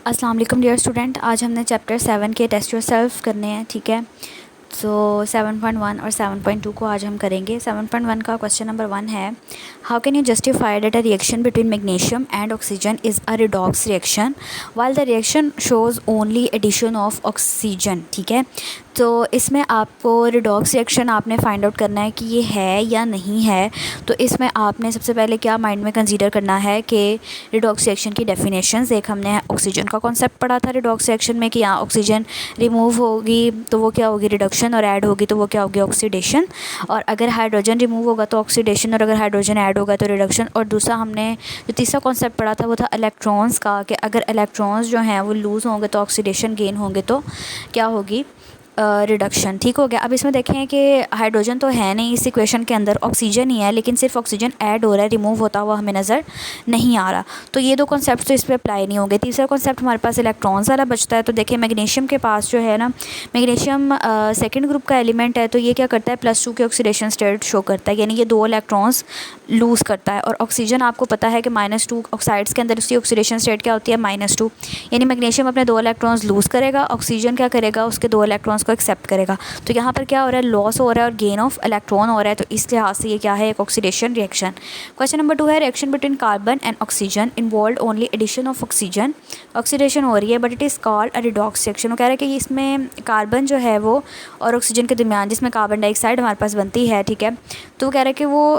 अस्सलाम वालेकुम dear student. आज हमने चैप्टर 7 के टेस्ट योरसेल्फ करने हैं, ठीक है। सो 7.1 और 7.2 को आज हम करेंगे। 7.1 का क्वेश्चन नंबर 1 है, how can you justify that a reaction between magnesium and oxygen is a redox reaction while the reaction shows only addition of oxygen. ठीक है, तो इसमें आपको रिडॉक्स रिएक्शन आपने फाइंड आउट करना है कि ये है या नहीं है। तो इसमें आपने सबसे पहले क्या माइंड में कंसीडर करना है कि रिडॉक्स रिएक्शन की डेफिनेशंस। एक हमने ऑक्सीजन का कॉन्सेप्ट पढ़ा था रिडॉक्स रिएक्शन में कि यहाँ ऑक्सीजन रिमूव होगी तो वो क्या होगी, रिडक्शन, और ऐड होगी तो वो क्या होगी, ऑक्सीडेशन। और अगर हाइड्रोजन रिमूव होगा तो ऑक्सीडेशन, और अगर हाइड्रोजन ऐड होगा तो रिडक्शन। और दूसरा हमने जो तीसरा कॉन्सेप्ट पढ़ा था वो था इलेक्ट्रॉन्स का, कि अगर इलेक्ट्रॉन्स जो हैं वो लूज़ होंगे तो ऑक्सीडेशन, गेन होंगे तो क्या होगी, रिडक्शन। ठीक हो गया। अब इसमें देखें कि हाइड्रोजन तो है नहीं इस इक्वेशन के अंदर, ऑक्सीजन ही है, लेकिन सिर्फ ऑक्सीजन ऐड हो रहा है, रिमूव होता हुआ हमें नज़र नहीं आ रहा। तो ये दो कॉन्सेप्ट तो इस पर अप्लाई नहीं होंगे। तीसरा कॉन्सेप्ट हमारे पास इलेक्ट्रॉन्स वाला बचता है। तो देखें मैग्नीशियम के पास जो है ना, मैग्नीशियम सेकेंड ग्रुप का एलिमेंट है, तो ये क्या करता है, +2 के ऑक्सीडेशन स्टेट शो करता है, यानी ये 2 इलेक्ट्रॉन्स लूज़ करता है। और ऑक्सीजन आपको पता है कि -2 ऑक्साइड्स के अंदर उसकी ऑक्सीडेशन स्टेट क्या होती है, -2, यानी मैग्नीशियम अपने 2 इलेक्ट्रॉन्स लूज़ करेगा, ऑक्सीजन क्या करेगा, उसके 2 इलेक्ट्रॉन्स को एक्सेप्ट करेगा। तो यहाँ पर क्या हो रहा है, लॉस हो रहा है और गेन ऑफ इलेक्ट्रॉन हो रहा है। तो इस लिहाज से ये क्या है, एक ऑक्सीडेशन रिएक्शन। क्वेश्चन नंबर 2 है, reaction between carbon and oxygen involve only addition of oxygen. Oxidation हो रही है but it is called a redox reaction. वो कह रहे हैं कि इसमें कार्बन जो है वो और ऑक्सीजन के दरमियान जिसमें कार्बन डाइऑक्साइड हमारे पास बनती है, ठीक है, तो वो कह रहे हैं कि वो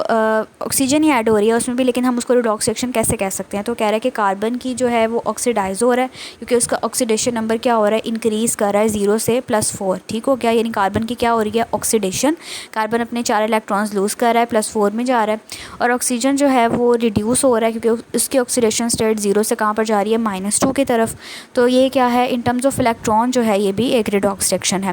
ऑक्सीजन ही ऐड हो रही है उसमें भी, लेकिन हम उसको रिडॉक्स रिएक्शन कैसे कह सकते हैं। तो कह रहे हैं कि कार्बन की जो है वो ऑक्सीडाइज हो रहा है क्योंकि उसका ऑक्सीडेशन नंबर क्या हो रहा है, इंक्रीज़ कर रहा है 0 से +4। ठीक हो गया, यानी कार्बन की क्या हो रही है, ऑक्सीडेशन। कार्बन अपने 4 इलेक्ट्रॉन्स लूज़ कर रहा है, +4 में जा रहा है। और ऑक्सीजन जो है वो रिड्यूस हो रहा है क्योंकि उसकी ऑक्सीडेशन स्टेट 0 से कहाँ पर जा रही है, -2 की तरफ। तो ये क्या है, इन टर्म्स ऑफ इलेक्ट्रॉन जो है ये भी एक रिडॉक्स रिएक्शन है।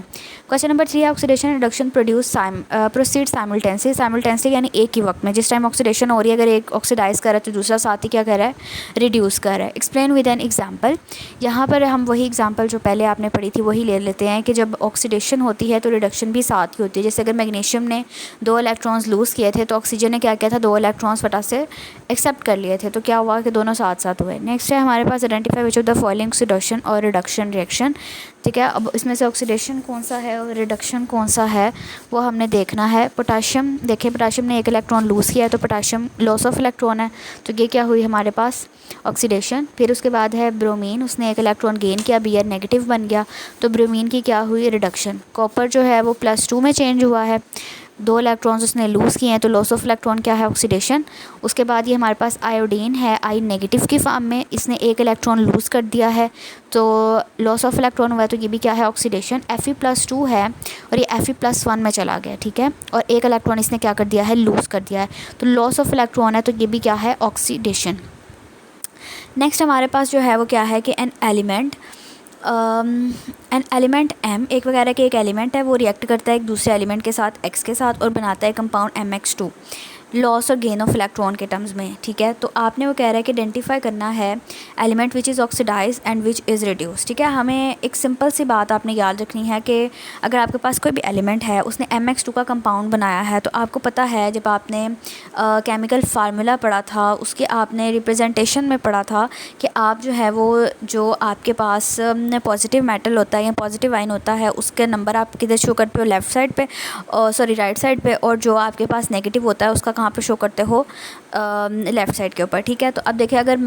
क्वेश्चन नंबर 3 है, ऑक्सीडेशन रिडक्शन प्रोसीड साइमल्टेनियसली यानी एक ही वक्त में। जिस टाइम ऑक्सीडेशन हो रही है, अगर एक ऑक्सीडाइज कर रहा है तो दूसरा साथ ही क्या कर रहा है, रिड्यूस कर रहा है। Explain with an example. यहाँ पर हम वही एग्जाम्पल जो पहले आपने पढ़ी थी वही ले लेते हैं कि जब ऑक्सीडेशन होती है तो रिडक्शन भी साथ ही होती है। जैसे अगर मैग्नीशियम ने 2 इलेक्ट्रॉन्स लूज़ किए थे तो ऑक्सीजन ने क्या किया था, 2 इलेक्ट्रॉन्स फटा से एक्सेप्ट कर लिए थे, तो क्या हुआ कि दोनों साथ साथ हुए। नेक्स्ट है हमारे पास, identify which of the following oxidation और रिडक्शन रिएक्शन। ठीक है, अब इसमें से ऑक्सीडेशन कौन सा है और रिडक्शन कौन सा है वो हमने देखना है। पोटाशियम, देखिए पोटाशियम ने 1 इलेक्ट्रॉन लूज़ किया है तो पोटाशियम लॉस ऑफ इलेक्ट्रॉन है, तो ये क्या हुई हमारे पास, ऑक्सीडेशन। फिर उसके बाद है ब्रोमीन, उसने 1 इलेक्ट्रॉन गेन किया, Br नेगेटिव बन गया, तो ब्रोमीन की क्या हुई, रिडक्शन। कॉपर जो है वो +2 में चेंज हुआ है, 2 इलेक्ट्रॉन्स उसने लूज़ किए हैं तो लॉस ऑफ इलेक्ट्रॉन क्या है, ऑक्सीडेशन। उसके बाद ये हमारे पास आयोडीन है, आई नेगेटिव की फॉर्म में, इसने 1 इलेक्ट्रॉन लूज़ कर दिया है तो लॉस ऑफ इलेक्ट्रॉन हुआ है, तो ये भी क्या है, ऑक्सीडेशन। Fe+2 है और ये Fe+1 में चला गया, ठीक है, और 1 इलेक्ट्रॉन इसने क्या कर दिया है, लूज़ कर दिया है, तो लॉस ऑफ इलेक्ट्रॉन है, तो ये भी क्या है, ऑक्सीडेशन। नेक्स्ट हमारे पास जो है वो क्या है कि एन एलिमेंट M, एक वगैरह के एक एलिमेंट है, वो रिएक्ट करता है एक दूसरे एलिमेंट के साथ X के साथ और बनाता है कंपाउंड MX2 लॉस और गेन ऑफ इलेक्ट्रॉन के टर्म्स में। ठीक है, तो आपने वो कह रहा है कि आइडेंटिफाई करना है element which is oxidize and which is reduce. ठीक है, हमें एक सिंपल सी बात आपने याद रखनी है कि अगर आपके पास कोई भी एलिमेंट है उसने MX2 का कंपाउंड बनाया है, तो आपको पता है जब आपने केमिकल फार्मूला पढ़ा था उसके आपने रिप्रेजेंटेशन में पढ़ा था कि आप जो है वो जो आपके पास पॉजिटिव मेटल होता है या पॉजिटिव आयन होता है उसके नंबर आप किधर शो करते हो, लेफ़्ट साइड पे, सॉरी राइट साइड पे, और जो आपके पास नेगेटिव होता है उसका कहाँ पे शो करते हो, लेफ़्ट साइड के ऊपर। ठीक है, तो अब देखिए अगर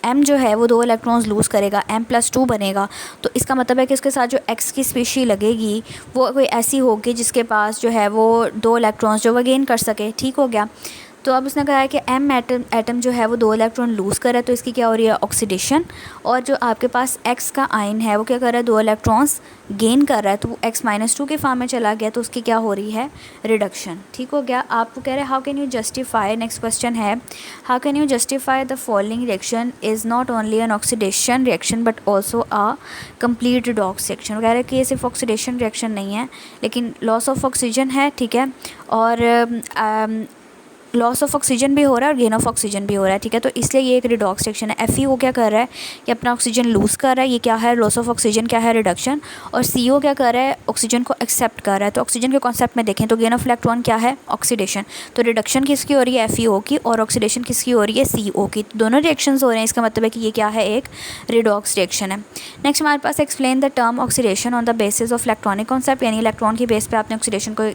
M जो है वो 2 इलेक्ट्रॉन्स लूज़ करेगा, M+2 बनेगा, तो इसका मतलब है कि उसके साथ जो X की स्पीशी लगेगी वो कोई ऐसी होगी जिसके पास जो है वो 2 इलेक्ट्रॉन्स जो वो गेन कर सके। ठीक हो गया, तो अब उसने कहा है कि M एटम जो है वो 2 इलेक्ट्रॉन लूज़ कर रहा है, तो इसकी क्या हो रही है, ऑक्सीडेशन। और जो आपके पास X का आयन है वो क्या कर रहा है, 2 इलेक्ट्रॉन्स गेन कर रहा है, तो वो X-2 के फॉर्म में चला गया, तो उसकी क्या हो रही है, रिडक्शन। ठीक हो गया। आप कह रहे हैं how can you justify, next question है, how can you justify the following reaction is not only an oxidation reaction but also a complete redox reaction. कह रहे हैं कि ये सिर्फ ऑक्सीडेशन रिएक्शन नहीं है लेकिन लॉस ऑफ ऑक्सीजन है, ठीक है, और लॉस ऑफ ऑक्सीजन भी हो रहा है और गेन ऑफ ऑक्सीजन भी हो रहा है, ठीक है। तो इसलिए ये एक रिडॉक्स रिएक्शन है। FeO क्या कर रहा है कि अपना ऑक्सीजन लूज़ कर रहा है, ये क्या है, लॉस ऑफ ऑक्सीजन क्या है, रिडक्शन। और CO क्या कर रहा है, ऑक्सीजन को एक्सेप्ट कर रहा है। तो ऑक्सीजन के कॉन्सेप्ट में देखें तो गेन ऑफ इलेक्ट्रॉन क्या है, ऑक्सीडेशन। तो रिडक्शन किसकी हो रही है, FeO की, और ऑक्सीडेशन किसकी हो रही है, CO की। तो दोनों रिएक्शंस हो रहे हैं, इसका मतलब है कि ये क्या है, एक रिडॉक्स रिएक्शन है। नेक्स्ट हमारे पास explain the term oxidation on the basis of electronic concept, यानी इलेक्ट्रॉन की बेस पे आपने ऑक्सीडेशन को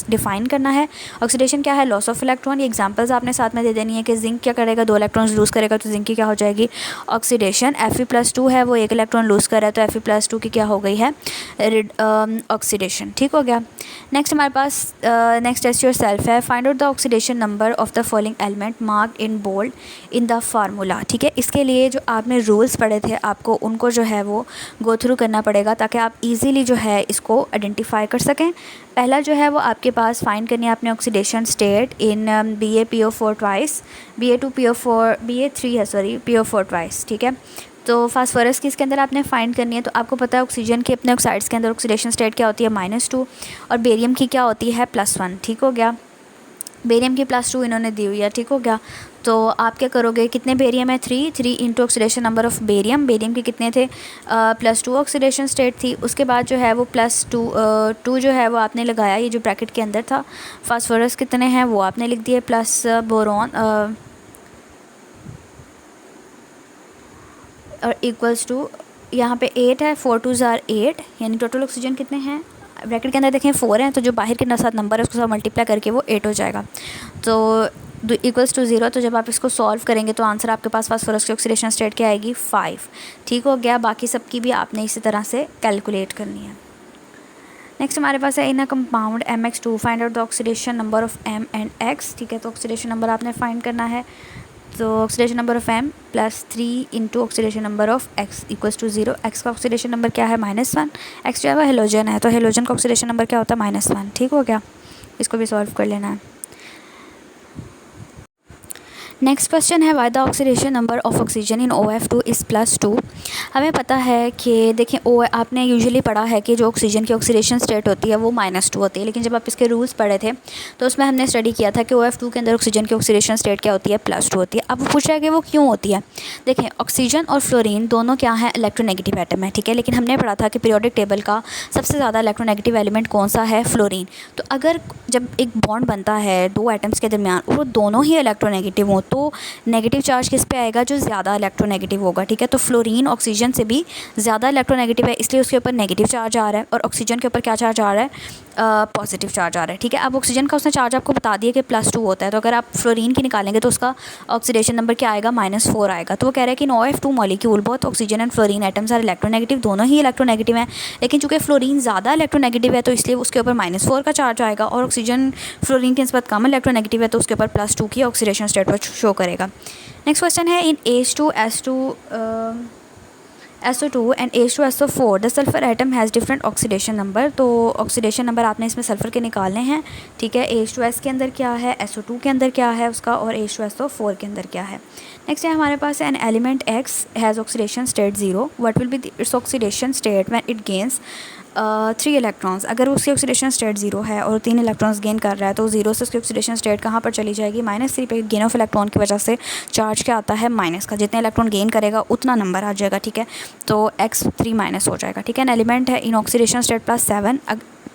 डिफाइन करना है। ऑक्सीडेशन क्या है, लॉस ऑफ इलेक्ट्रॉन। ये एग्जांपल्स आपने साथ में दे देनी है कि जिंक क्या करेगा, 2 इलेक्ट्रॉन्स लूज़ करेगा तो जिंक की क्या हो जाएगी, ऑक्सीडेशन। Fe+2 है, वो 1 इलेक्ट्रॉन लूज़ कर रहा है तो Fe+2 की क्या हो गई है, ऑक्सीडेशन। ठीक हो गया। नेक्स्ट हमारे पास नेक्स्ट टेस्ट योर सेल्फ है, find out the oxidation number of the following element marked in bold in the formula. ठीक है, इसके लिए जो आपने रूल्स पढ़े थे आपको उनको जो है वो गो थ्रू करना पड़ेगा ताकि आप इजीली जो है इसको आइडेंटिफाई कर सकें। पहला जो है वो आपके पास फाइंड करनी है आपने oxidation state in BaPO4 twice, Ba2PO4, Ba3 है सॉरी, PO4 ट्वाइस। ठीक है, तो फास्फोरस की इसके अंदर आपने फाइंड करनी है। तो आपको पता है ऑक्सीजन के अपने ऑक्साइड्स के अंदर ऑक्सीडेशन स्टेट क्या होती है, -2, और बेरियम की क्या होती है, +1। ठीक हो गया, बेरियम की +2 इन्होंने दी हुई है। ठीक हो गया, तो आप क्या करोगे, कितने बेरियम है, 3 into oxidation number of barium. Barium के कितने थे, +2 ऑक्सीडेशन स्टेट थी। उसके बाद जो है वो +2 जो है वो आपने लगाया, ये जो ब्रैकेट के अंदर था। फास्फोरस कितने हैं वो आपने लिख दिए, प्लस बोरॉन और इक्वल्स टू यहाँ पे 8 है, 4 2 ज़ार 8, यानी टोटल ऑक्सीजन कितने हैं, ब्रैकेट के अंदर देखें 4 हैं, तो जो बाहर के साथ नंबर है उसके साथ मल्टीप्लाई करके वो 8 हो जाएगा। तो इक्वल्स टू 0। तो जब आप इसको सॉल्व करेंगे तो आंसर आपके पास फास्फोरस की ऑक्सीडेशन स्टेट क्या आएगी, 5। ठीक हो गया, बाकी सबकी भी आपने इसी तरह से कैलकुलेट करनी है। नेक्स्ट हमारे पास है in a compound MX2 find out the oxidation number of M and X। ठीक है, तो ऑक्सीडेशन नंबर आपने फाइंड करना है। तो oxidation number of M +3 into oxidation number of X equals to 0। X का ऑक्सीडेशन नंबर क्या है, -1। X जो है वो हेलोजन है, तो हेलोजन का ऑक्सीडेशन नंबर क्या होता है, -1। ठीक हो गया, इसको भी सॉल्व कर लेना है। नेक्स्ट क्वेश्चन है why the oxidation number of oxygen in OF2 is +2। हमें पता है कि देखें आपने यूजुअली पढ़ा है कि जो ऑक्सीजन की ऑक्सीडेशन स्टेट होती है वो -2 होती है, लेकिन जब आप इसके रूल्स पढ़े थे तो उसमें हमने स्टडी किया था कि OF2 के अंदर ऑक्सीजन की ऑक्सीडेशन स्टेट क्या होती है, +2 होती है। अब वो पूछ रहा है कि वो क्यों होती है। देखें, ऑक्सीजन और फ्लोरीन दोनों क्या हैं, इलेक्ट्रोनेगेटिव एटम है। ठीक है, लेकिन हमने पढ़ा था कि पीरियोडिक टेबल का सबसे ज़्यादा इलेक्ट्रोनेगेटिव एलिमेंट कौन सा है, फ्लोरीन। तो अगर जब एक बॉन्ड बनता है 2 एटम्स के दरमियान और वो दोनों ही इलेक्ट्रोनेगेटिव हो तो नेगेटिव चार्ज किस पे आएगा, जो ज़्यादा इलेक्ट्रोनेगेटिव होगा। ठीक है, तो फ्लोरीन ऑक्सीजन से भी ज़्यादा इलेक्ट्रोनेगेटिव है, इसलिए उसके ऊपर नेगेटिव चार्ज आ रहा है, और ऑक्सीजन के ऊपर क्या चार्ज आ रहा है, पॉजिटिव चार्ज आ रहा है। ठीक है, अब ऑक्सीजन का उसने चार्ज आपको बता दिया कि +2 होता है, तो अगर आप फ्लोरीन की निकालेंगे तो उसका ऑक्सीडेशन नंबर क्या आएगा, -4 आएगा। तो वो कह रहा है कि in OF2 molecule both oxygen and fluorine atoms are electronegative, दोनों ही इलेक्ट्रोनेगेटिव हैं, लेकिन चूँकि फ्लोरीन ज़्यादा इलेक्ट्रोनेगेटिव है तो इसलिए उसके ऊपर -4 का चार्ज आएगा, और ऑक्सीजन फ्लोरीन के निस्बत कम इलेक्ट्रोनेगेटिव है तो उसके ऊपर +2 की ऑक्सीडेशन स्टेट पर शो करेगा। नेक्स्ट क्वेश्चन है इन SO2 and H2SO4 the sulphur atom has different oxidation number. तो ऑक्सीडेशन नंबर आपने इसमें सल्फर के निकालने हैं। ठीक है, H2S के अंदर क्या है, SO2 के अंदर क्या है उसका, और H2SO4 के अंदर क्या है। नेक्स्ट है हमारे पास an element X has oxidation state 0, what will be its oxidation state when it gains 3 electrons. अगर उसकी ऑक्सीडेशन स्टेट 0 है और 3 इलेक्ट्रॉन्स गेन कर रहा है तो 0 से उसकी ऑक्सीडेशन स्टेट कहाँ पर चली जाएगी, -3 पे। गेन ऑफ इलेक्ट्रॉन की वजह से चार्ज क्या आता है, माइनस का। जितने इलेक्ट्रॉन गेन करेगा उतना नंबर आ जाएगा। ठीक है, तो X 3- हो जाएगा। ठीक है, एन एलिमेंट है इन ऑक्सीडेशन स्टेट +7,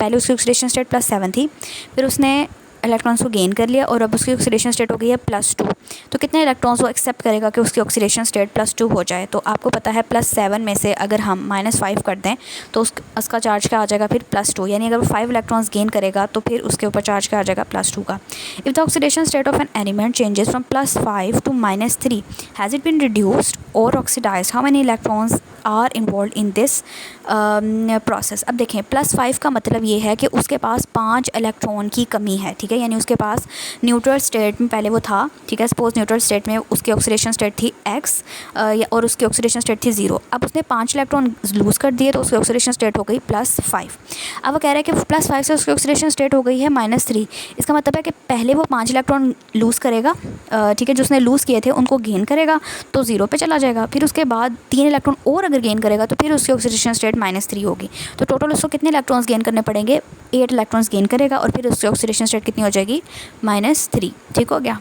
पहले उसकी ऑक्सीडेशन स्टेट +7 थी, फिर उसने इलेक्ट्रॉन्स को गेन कर लिया और अब उसकी ऑक्सीडेशन स्टेट हो गई है +2। तो कितने इलेक्ट्रॉन्स वो एक्सेप्ट करेगा कि उसकी ऑक्सीडेशन स्टेट +2 हो जाए। तो आपको पता है +7 में से अगर हम -5 कर दें तो उसका चार्ज क्या आ जाएगा फिर +2, यानी अगर वो 5 इलेक्ट्रॉन्स गेन करेगा तो फिर उसके ऊपर चार्ज क्या आ जाएगा, +2 का। If the oxidation state of an element changes from +5 to -3 has it been reduced और oxidized, how many electrons are involve in this process. अब देखें, +5 का मतलब ये है कि उसके पास 5 इलेक्ट्रॉन की कमी है। ठीक है, यानी उसके पास न्यूट्रल स्टेट में पहले वो था। ठीक है, सपोज न्यूट्रल स्टेट में उसकी ऑक्सीडेशन स्टेट थी X और उसकी ऑक्सीडेशन स्टेट थी 0। अब उसने 5 इलेक्ट्रॉन लूज़ कर दिए तो उसकी ऑक्सीडेशन स्टेट हो गई +5। अब वो कह रहा है कि +5 से उसकी ऑक्सीडेशन स्टेट हो गई है -3। इसका मतलब है कि पहले वो 5 इलेक्ट्रॉन लूज़ करेगा, ठीक है, जो उसने लूज़ किए थे उनको गेन करेगा तो 0 पे चला जाएगा। फिर उसके बाद 3 इलेक्ट्रॉन और अगर अगर गेन करेगा तो फिर उसकी ऑक्सीडेशन स्टेट -3 होगी। तो टोटल उसको कितने इलेक्ट्रॉन्स गेन करने पड़ेंगे, 8 इलेक्ट्रॉन्स गेन करेगा और फिर उसकी ऑक्सीडेशन स्टेट कितनी हो जाएगी, -3। ठीक हो गया।